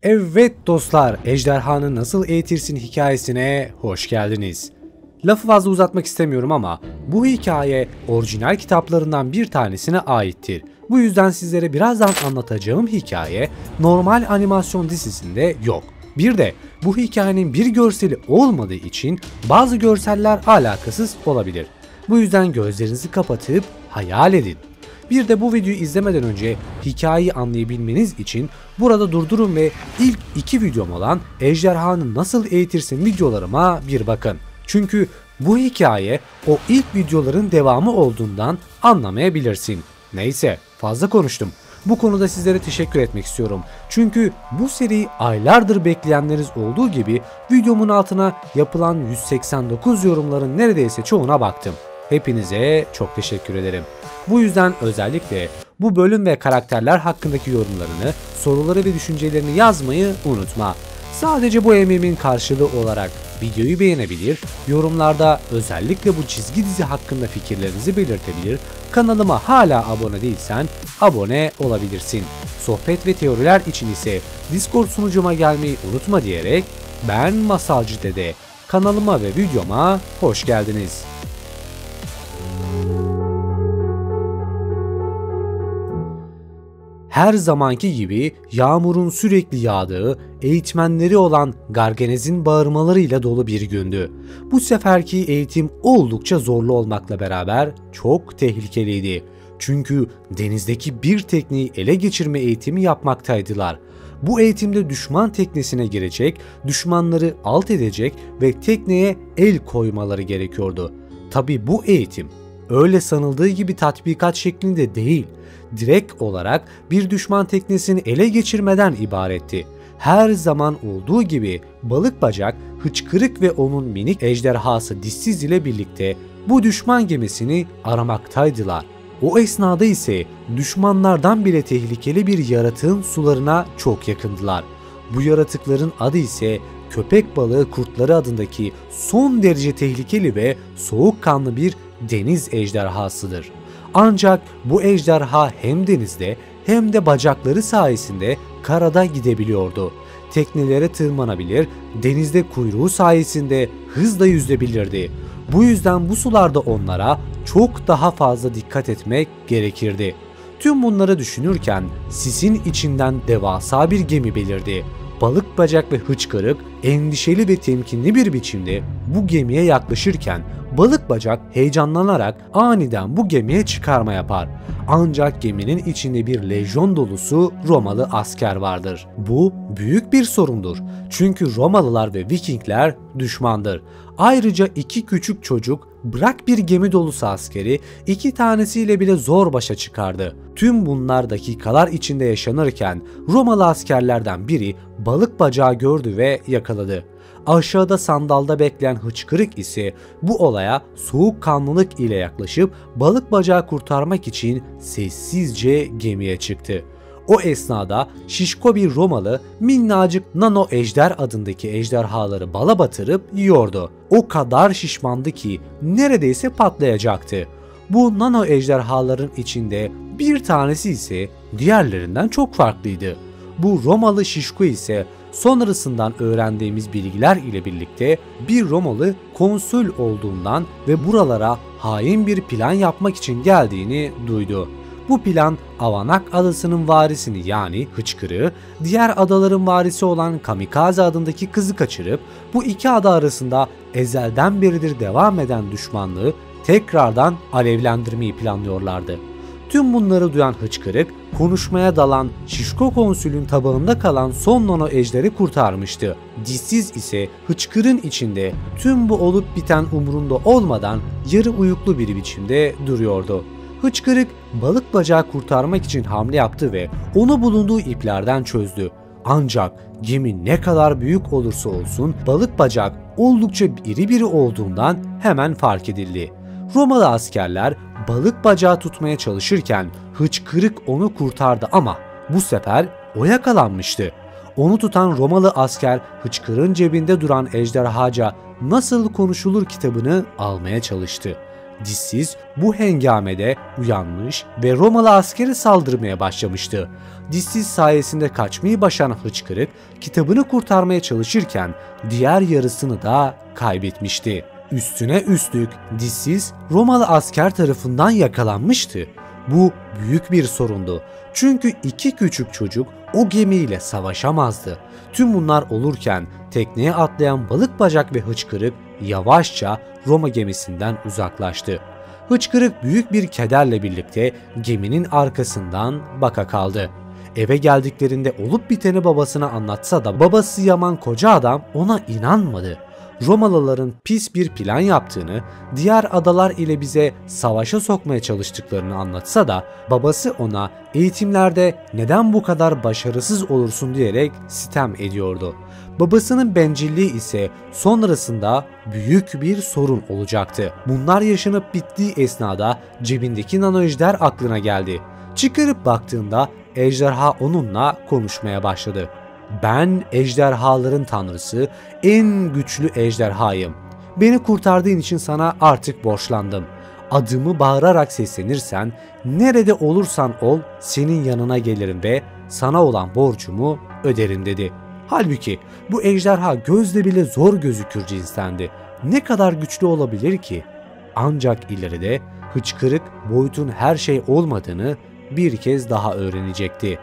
Evet dostlar, Ejderhanı Nasıl Eğitirsin hikayesine hoş geldiniz. Lafı fazla uzatmak istemiyorum ama bu hikaye orijinal kitaplarından bir tanesine aittir. Bu yüzden sizlere birazdan anlatacağım hikaye normal animasyon dizisinde yok. Bir de bu hikayenin bir görseli olmadığı için bazı görseller alakasız olabilir. Bu yüzden gözlerinizi kapatıp hayal edin. Bir de bu videoyu izlemeden önce hikayeyi anlayabilmeniz için burada durdurun ve ilk iki videom olan Ejderhanı Nasıl Eğitirsin videolarıma bir bakın. Çünkü bu hikaye o ilk videoların devamı olduğundan anlamayabilirsin. Neyse, fazla konuştum. Bu konuda sizlere teşekkür etmek istiyorum. Çünkü bu seriyi aylardır bekleyenleriniz olduğu gibi videomun altına yapılan 189 yorumların neredeyse çoğuna baktım. Hepinize çok teşekkür ederim. Bu yüzden özellikle bu bölüm ve karakterler hakkındaki yorumlarını, soruları ve düşüncelerini yazmayı unutma. Sadece bu emeğimin karşılığı olarak videoyu beğenebilir, yorumlarda özellikle bu çizgi dizi hakkında fikirlerinizi belirtebilir, kanalıma hala abone değilsen abone olabilirsin. Sohbet ve teoriler için ise Discord sunucuma gelmeyi unutma diyerek ben Masalcı Dede, kanalıma ve videoma hoş geldiniz. Her zamanki gibi yağmurun sürekli yağdığı, eğitmenleri olan Garganez'in bağırmalarıyla dolu bir gündü. Bu seferki eğitim oldukça zorlu olmakla beraber çok tehlikeliydi. Çünkü denizdeki bir tekneyi ele geçirme eğitimi yapmaktaydılar. Bu eğitimde düşman teknesine girecek, düşmanları alt edecek ve tekneye el koymaları gerekiyordu. Tabi bu eğitim öyle sanıldığı gibi tatbikat şeklinde değil, direkt olarak bir düşman teknesini ele geçirmeden ibaretti. Her zaman olduğu gibi balık bacak, hıçkırık ve onun minik ejderhası Dişsiz ile birlikte bu düşman gemisini aramaktaydılar. O esnada ise düşmanlardan bile tehlikeli bir yaratığın sularına çok yakındılar. Bu yaratıkların adı ise köpek balığı kurtları adındaki son derece tehlikeli ve soğukkanlı bir deniz ejderhasıdır. Ancak bu ejderha hem denizde hem de bacakları sayesinde karada gidebiliyordu. Teknelere tırmanabilir, denizde kuyruğu sayesinde hızla yüzebilirdi. Bu yüzden bu sularda onlara çok daha fazla dikkat etmek gerekirdi. Tüm bunları düşünürken sisin içinden devasa bir gemi belirdi. Balık bacak ve hıçkırık endişeli ve temkinli bir biçimde bu gemiye yaklaşırken balık bacak heyecanlanarak aniden bu gemiye çıkarma yapar. Ancak geminin içinde bir lejyon dolusu Romalı asker vardır. Bu büyük bir sorundur. Çünkü Romalılar ve Vikingler düşmandır. Ayrıca iki küçük çocuk bırak bir gemi dolusu askeri, iki tanesiyle bile zor başa çıkardı. Tüm bunlar dakikalar içinde yaşanırken Romalı askerlerden biri balık bacağı gördü ve yakaladı. Aşağıda sandalda bekleyen hıçkırık ise bu olaya soğukkanlılık ile yaklaşıp balık bacağı kurtarmak için sessizce gemiye çıktı. O esnada şişko bir Romalı minnacık Nano Ejder adındaki ejderhaları bala batırıp yiyordu. O kadar şişmandı ki neredeyse patlayacaktı. Bu nano ejderhaların içinde bir tanesi ise diğerlerinden çok farklıydı. Bu Romalı şişko ise sonrasından öğrendiğimiz bilgiler ile birlikte bir Romalı konsül olduğundan ve buralara hain bir plan yapmak için geldiğini duydu. Bu plan Avanak adasının varisini yani hıçkırığı, diğer adaların varisi olan Kamikaze adındaki kızı kaçırıp bu iki ada arasında ezelden beridir devam eden düşmanlığı tekrardan alevlendirmeyi planlıyorlardı. Tüm bunları duyan hıçkırık, konuşmaya dalan şişko konsülün tabağında kalan son nano ejderi kurtarmıştı. Dişsiz ise hıçkırın içinde tüm bu olup biten umurunda olmadan yarı uyuklu bir biçimde duruyordu. Hıçkırık balık bacağı kurtarmak için hamle yaptı ve onu bulunduğu iplerden çözdü. Ancak gemi ne kadar büyük olursa olsun balık bacak oldukça iri biri olduğundan hemen fark edildi. Romalı askerler balık bacağı tutmaya çalışırken hıçkırık onu kurtardı ama bu sefer o yakalanmıştı. Onu tutan Romalı asker hıçkırığın cebinde duran ejderhaca Nasıl Konuşulur kitabını almaya çalıştı. Dişsiz bu hengamede uyanmış ve Romalı askere saldırmaya başlamıştı. Dişsiz sayesinde kaçmayı başaran Hıçkırık kitabını kurtarmaya çalışırken diğer yarısını da kaybetmişti. Üstüne üstlük Dişsiz Romalı asker tarafından yakalanmıştı. Bu büyük bir sorundu. Çünkü iki küçük çocuk o gemiyle savaşamazdı. Tüm bunlar olurken tekneye atlayan Balıkbacak ve Hıçkırık yavaşça Roma gemisinden uzaklaştı. Hıçkırık büyük bir kederle birlikte geminin arkasından baka kaldı. Eve geldiklerinde olup biteni babasına anlatsa da babası Yaman koca adam ona inanmadı. Romalıların pis bir plan yaptığını, diğer adalar ile bize savaşa sokmaya çalıştıklarını anlatsa da babası ona eğitimlerde neden bu kadar başarısız olursun diyerek sitem ediyordu. Babasının bencilliği ise sonrasında büyük bir sorun olacaktı. Bunlar yaşanıp bittiği esnada cebindeki nanoejder aklına geldi. Çıkarıp baktığında ejderha onunla konuşmaya başladı. "Ben ejderhaların tanrısı, en güçlü ejderhayım. Beni kurtardığın için sana artık borçlandım. Adımı bağırarak seslenirsen, nerede olursan ol senin yanına gelirim ve sana olan borcumu öderim" dedi. Halbuki bu ejderha gözle bile zor gözükür cinstendi. Ne kadar güçlü olabilir ki? Ancak ileride Hıçkırık boyutun her şey olmadığını bir kez daha öğrenecekti.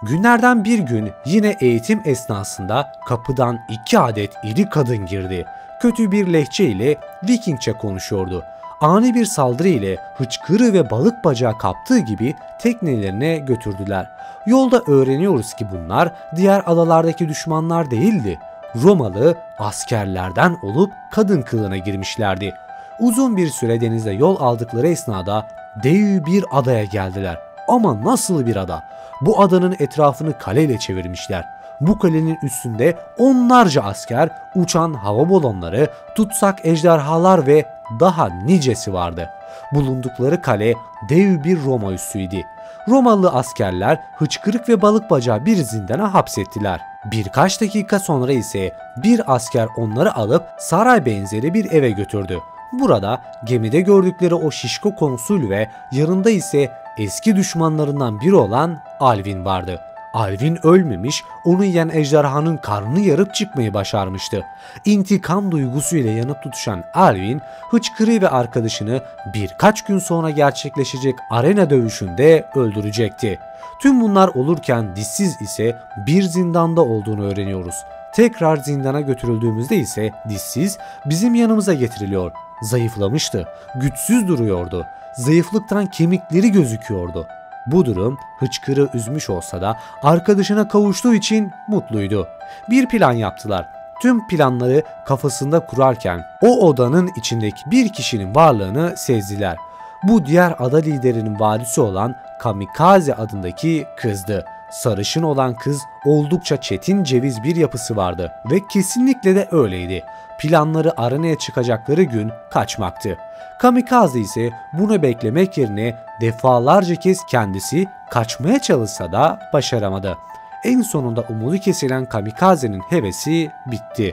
Günlerden bir gün yine eğitim esnasında kapıdan 2 adet iri kadın girdi. Kötü bir lehçe ile Vikingçe konuşuyordu. Ani bir saldırı ile Hıçkırığı ve Balıkbacağı kaptığı gibi teknelerine götürdüler. Yolda öğreniyoruz ki bunlar diğer adalardaki düşmanlar değildi. Romalı askerlerden olup kadın kılığına girmişlerdi. Uzun bir süre denizde yol aldıkları esnada dev bir adaya geldiler. Ama nasıl bir ada? Bu adanın etrafını kaleyle çevirmişler. Bu kalenin üstünde onlarca asker, uçan hava balonları, tutsak ejderhalar ve daha nicesi vardı. Bulundukları kale dev bir Roma üssüydü. Romalı askerler Hıçkırık ve Balıkbacağı bir zindana hapsettiler. Birkaç dakika sonra ise bir asker onları alıp saray benzeri bir eve götürdü. Burada gemide gördükleri o şişko konsul ve yanında ise eski düşmanlarından biri olan Alvin vardı. Alvin ölmemiş, onu yiyen ejderhanın karnını yarıp çıkmayı başarmıştı. İntikam duygusuyla yanıp tutuşan Alvin, Hıçkırığı ve arkadaşını birkaç gün sonra gerçekleşecek arena dövüşünde öldürecekti. Tüm bunlar olurken Dişsiz ise bir zindanda olduğunu öğreniyoruz. Tekrar zindana götürüldüğümüzde ise Dişsiz bizim yanımıza getiriliyor. Zayıflamıştı, güçsüz duruyordu. Zayıflıktan kemikleri gözüküyordu. Bu durum Hıçkırığı üzmüş olsa da arkadaşına kavuştuğu için mutluydu. Bir plan yaptılar. Tüm planları kafasında kurarken o odanın içindeki bir kişinin varlığını sezdiler. Bu diğer ada liderinin varisi olan Kamikaze adındaki kızdı. Sarışın olan kız oldukça çetin ceviz bir yapısı vardı ve kesinlikle de öyleydi. Planları arenaya çıkacakları gün kaçmaktı. Kamikaze ise bunu beklemek yerine defalarca kez kendisi kaçmaya çalışsa da başaramadı. En sonunda umudu kesilen Kamikaze'nin hevesi bitti.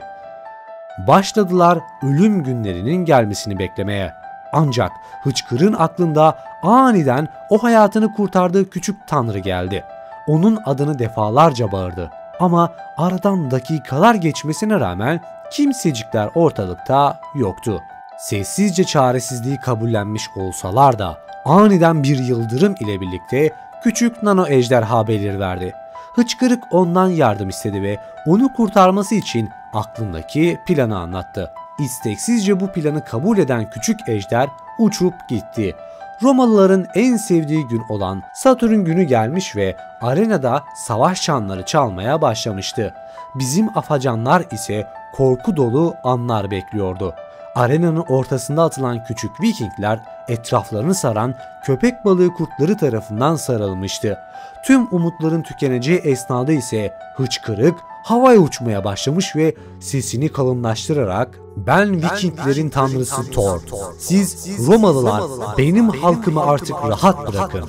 Başladılar ölüm günlerinin gelmesini beklemeye. Ancak Hıçkırık'ın aklında aniden o hayatını kurtardığı küçük tanrı geldi. Onun adını defalarca bağırdı. Ama aradan dakikalar geçmesine rağmen kimsecikler ortalıkta yoktu. Sessizce çaresizliği kabullenmiş olsalar da aniden bir yıldırım ile birlikte küçük nano ejderha belirverdi. Hıçkırık ondan yardım istedi ve onu kurtarması için aklındaki planı anlattı. İsteksizce bu planı kabul eden küçük ejder uçup gitti. Romalıların en sevdiği gün olan Satürn günü gelmiş ve arenada savaş çanları çalmaya başlamıştı. Bizim afacanlar ise korku dolu anlar bekliyordu. Arenanın ortasında atılan küçük Vikingler etraflarını saran köpek balığı kurtları tarafından sarılmıştı. Tüm umutların tükeneceği esnada ise Hıçkırık havaya uçmaya başlamış ve sesini kalınlaştırarak "Ben Vikinglerin tanrısı Thor. Siz Romalılar benim halkımı artık rahat bırakın.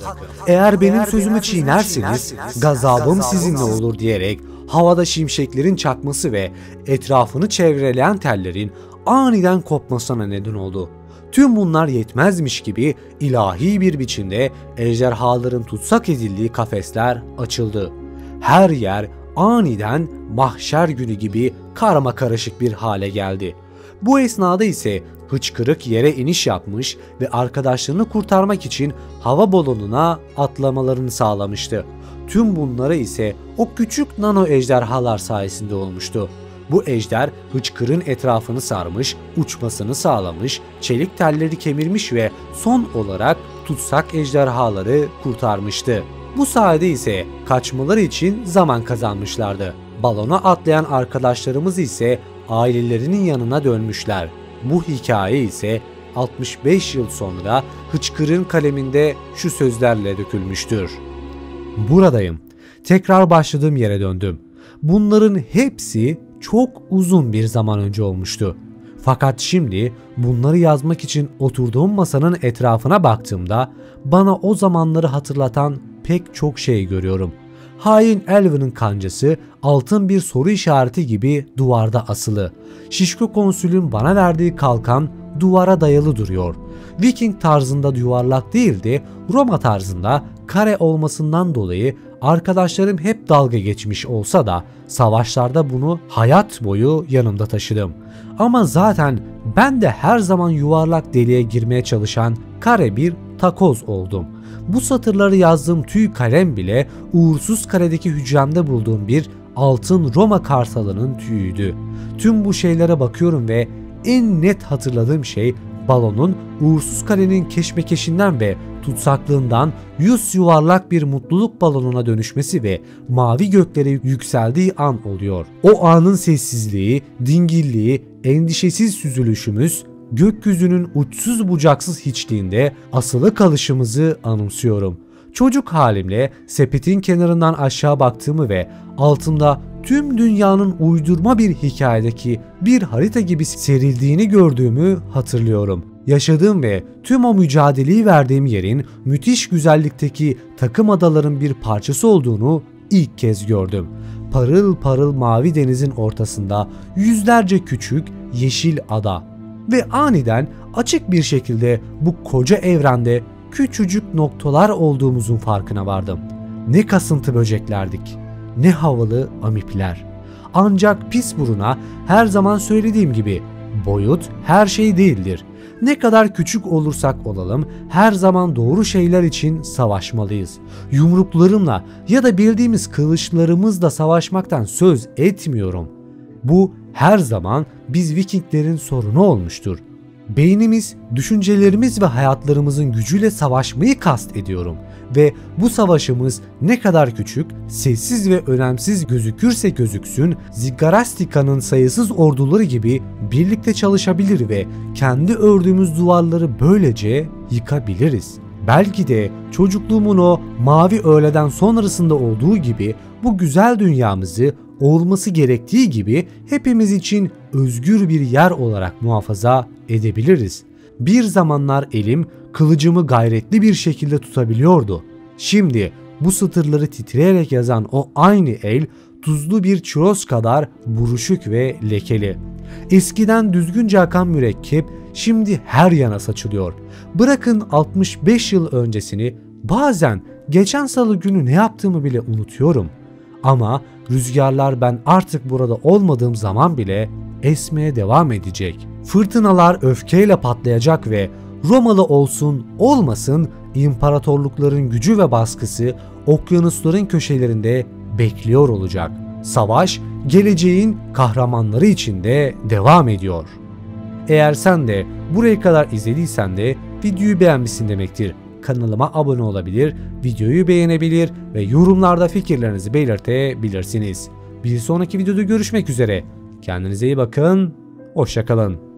Eğer benim sözümü çiğnerseniz gazabım sizinle olur" diyerek havada şimşeklerin çakması ve etrafını çevreleyen tellerin aniden kopmasına neden oldu. Tüm bunlar yetmezmiş gibi ilahi bir biçimde ejderhaların tutsak edildiği kafesler açıldı. Her yer aniden mahşer günü gibi karmakarışık bir hale geldi. Bu esnada ise hıçkırık yere iniş yapmış ve arkadaşlarını kurtarmak için hava balonuna atlamalarını sağlamıştı. Tüm bunları ise o küçük nano ejderhalar sayesinde olmuştu. Bu ejder hıçkırın etrafını sarmış, uçmasını sağlamış, çelik telleri kemirmiş ve son olarak tutsak ejderhaları kurtarmıştı. Bu sayede ise kaçmaları için zaman kazanmışlardı. Balona atlayan arkadaşlarımız ise ailelerinin yanına dönmüşler. Bu hikaye ise 65 yıl sonra Hıçkır'ın kaleminde şu sözlerle dökülmüştür. Buradayım. Tekrar başladığım yere döndüm. Bunların hepsi çok uzun bir zaman önce olmuştu. Fakat şimdi bunları yazmak için oturduğum masanın etrafına baktığımda bana o zamanları hatırlatan pek çok şey görüyorum. Hain Elvin'in kancası altın bir soru işareti gibi duvarda asılı. Şişko konsülün bana verdiği kalkan duvara dayalı duruyor. Viking tarzında yuvarlak değil de Roma tarzında kare olmasından dolayı arkadaşlarım hep dalga geçmiş olsa da savaşlarda bunu hayat boyu yanımda taşıdım. Ama zaten ben de her zaman yuvarlak deliğe girmeye çalışan kare bir takoz oldum. Bu satırları yazdığım tüy kalem bile uğursuz karedeki hücremde bulduğum bir altın Roma kartalının tüyüydü. Tüm bu şeylere bakıyorum ve en net hatırladığım şey balonun uğursuz kalenin keşmekeşinden ve tutsaklığından yüz yuvarlak bir mutluluk balonuna dönüşmesi ve mavi göklere yükseldiği an oluyor. O anın sessizliği, dingilliği, endişesiz süzülüşümüz, gökyüzünün uçsuz bucaksız hiçliğinde asılı kalışımızı anımsıyorum. Çocuk halimle sepetin kenarından aşağı baktığımı ve altında tüm dünyanın uydurma bir hikayedeki bir harita gibi serildiğini gördüğümü hatırlıyorum. Yaşadığım ve tüm o mücadeleyi verdiğim yerin müthiş güzellikteki takım adaların bir parçası olduğunu ilk kez gördüm. Parıl parıl mavi denizin ortasında yüzlerce küçük yeşil ada. Ve aniden açık bir şekilde bu koca evrende küçücük noktalar olduğumuzun farkına vardım. Ne kasıntı böceklerdik, ne havalı amipler. Ancak pis buruna her zaman söylediğim gibi boyut her şey değildir. Ne kadar küçük olursak olalım her zaman doğru şeyler için savaşmalıyız. Yumruklarımla ya da bildiğimiz kılıçlarımızla savaşmaktan söz etmiyorum. Bu her zaman biz Vikinglerin sorunu olmuştur. Beynimiz, düşüncelerimiz ve hayatlarımızın gücüyle savaşmayı kast ediyorum. Ve bu savaşımız ne kadar küçük, sessiz ve önemsiz gözükürse gözüksün, Zigarastika'nın sayısız orduları gibi birlikte çalışabilir ve kendi ördüğümüz duvarları böylece yıkabiliriz. Belki de çocukluğumun o mavi öğleden sonrasında olduğu gibi bu güzel dünyamızı olması gerektiği gibi hepimiz için özgür bir yer olarak muhafaza edebiliriz. Bir zamanlar elim kılıcımı gayretli bir şekilde tutabiliyordu. Şimdi bu satırları titreyerek yazan o aynı el tuzlu bir çiroz kadar buruşuk ve lekeli. Eskiden düzgünce akan mürekkep şimdi her yana saçılıyor. Bırakın 65 yıl öncesini, bazen geçen salı günü ne yaptığımı bile unutuyorum. Ama rüzgarlar ben artık burada olmadığım zaman bile esmeye devam edecek. Fırtınalar öfkeyle patlayacak ve Romalı olsun olmasın imparatorlukların gücü ve baskısı okyanusların köşelerinde bekliyor olacak. Savaş geleceğin kahramanları içinde devam ediyor. Eğer sen de buraya kadar izlediysen de videoyu beğenmişsin demektir. Kanalıma abone olabilir, videoyu beğenebilir ve yorumlarda fikirlerinizi belirtebilirsiniz. Bir sonraki videoda görüşmek üzere. Kendinize iyi bakın, hoşça kalın.